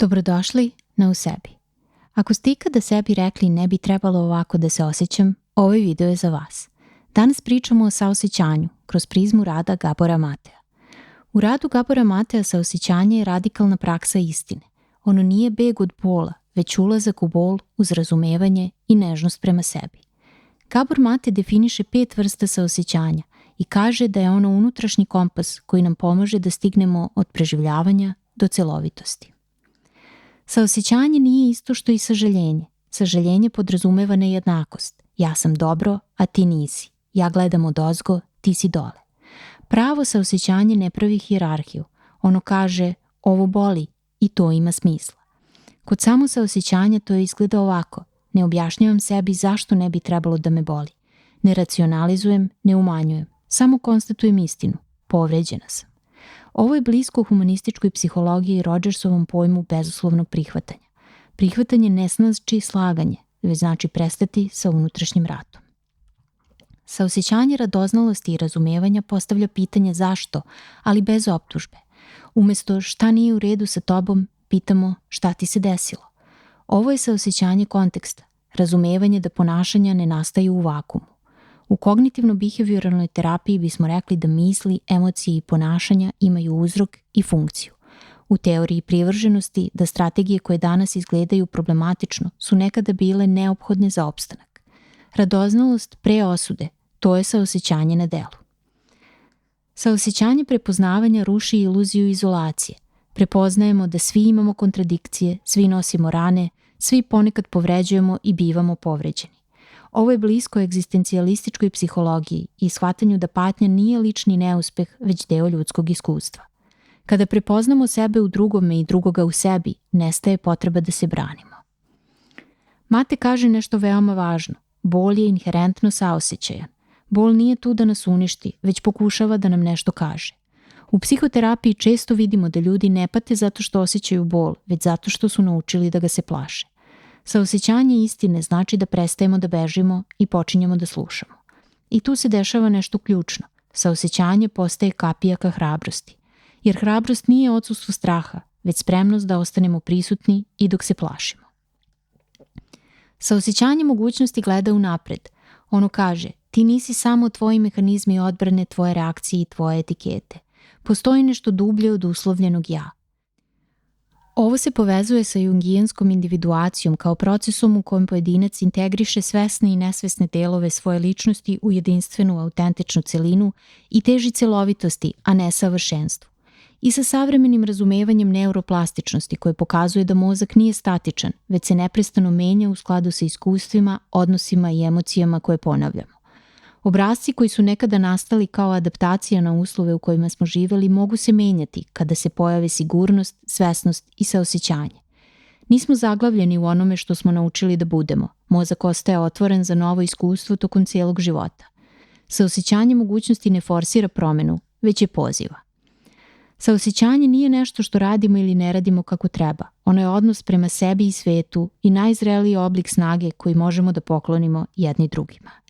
Dobrodošli na U sebi. Ako ste ikada sebi rekli ne bi trebalo ovako da se osjećam, ovaj video je za vas. Danas pričamo o saosećanju kroz prizmu rada Gabora Matea. U radu Gabora Matea saosećanje je radikalna praksa istine. Ono nije beg od bola, već ulazak u bol uz razumevanje i nežnost prema sebi. Gabor Mate definiše 5 vrsta saosećanja i kaže da je ono unutrašnji kompas koji nam pomaže da stignemo od preživljavanja do celovitosti. Saosećanje nije isto što i sažaljenje. Sažaljenje podrazumeva nejednakost. Ja sam dobro, a ti nisi. Ja gledam odozgo, ti si dole. Pravo saosećanje ne pravi hijerarhiju. Ono kaže, ovo boli i to ima smisla. Kod samo saosećanja to izgleda ovako. Ne objašnjavam sebi zašto ne bi trebalo da me boli. Ne racionalizujem, ne umanjujem. Samo konstatujem istinu. Povređena sam. Ovo je blisko humanističkoj psihologiji i Rodgersovom pojmu bezuslovnog prihvatanja. Prihvatanje ne znači slaganje, već znači prestati sa unutrašnjim ratom. Saosećanje radoznalosti i razumevanja postavlja pitanje zašto, ali bez optužbe. Umesto šta nije u redu sa tobom, pitamo šta ti se desilo. Ovo je saosećanje konteksta, razumevanje da ponašanja ne nastaju u vakumu. U kognitivno-behavioralnoj terapiji bismo rekli da misli, emocije i ponašanja imaju uzrok i funkciju. U teoriji privrženosti da strategije koje danas izgledaju problematično su nekada bile neophodne za opstanak. Radoznalost pre osude, to je saosećanje na delu. Saosećanje prepoznavanja ruši iluziju izolacije. Prepoznajemo da svi imamo kontradikcije, svi nosimo rane, svi ponekad povređujemo i bivamo povređeni. Ovo je blisko egzistencijalističkoj psihologiji i shvatanju da patnja nije lični neuspeh, već deo ljudskog iskustva. Kada prepoznamo sebe u drugome i drugoga u sebi, nestaje potreba da se branimo. Mate kaže nešto veoma važno. Bol je inherentno saosećajan. Bol nije tu da nas uništi, već pokušava da nam nešto kaže. U psihoterapiji često vidimo da ljudi ne pate zato što osjećaju bol, već zato što su naučili da ga se plaše. Saosećanje istine znači da prestajemo da bežimo i počinjemo da slušamo. I tu se dešava nešto ključno. Saosećanje postaje kapija ka hrabrosti. Jer hrabrost nije odsustvo straha, već spremnost da ostanemo prisutni i dok se plašimo. Saosećanje mogućnosti gleda unapred. Ono kaže, ti nisi samo tvoji mehanizmi odbrane, tvoje reakcije i tvoje etikete. Postoji nešto dublje od uslovljenog ja. Ovo se povezuje sa jungijanskom individuacijom kao procesom u kojem pojedinac integriše svesne i nesvesne delove svoje ličnosti u jedinstvenu autentičnu celinu i teži celovitosti, a ne savršenstvu. I sa savremenim razumevanjem neuroplastičnosti koje pokazuje da mozak nije statičan, već se neprestano menja u skladu sa iskustvima, odnosima i emocijama koje ponavljamo. Obrasci koji su nekada nastali kao adaptacija na uslove u kojima smo živeli mogu se menjati kada se pojave sigurnost, svesnost i saosećanje. Nismo zaglavljeni u onome što smo naučili da budemo. Mozak ostaje otvoren za novo iskustvo tokom cijelog života. Saosećanje mogućnosti ne forsira promenu, već je poziva. Saosećanje nije nešto što radimo ili ne radimo kako treba. Ono je odnos prema sebi i svetu i najzreliji oblik snage koji možemo da poklonimo jedni drugima.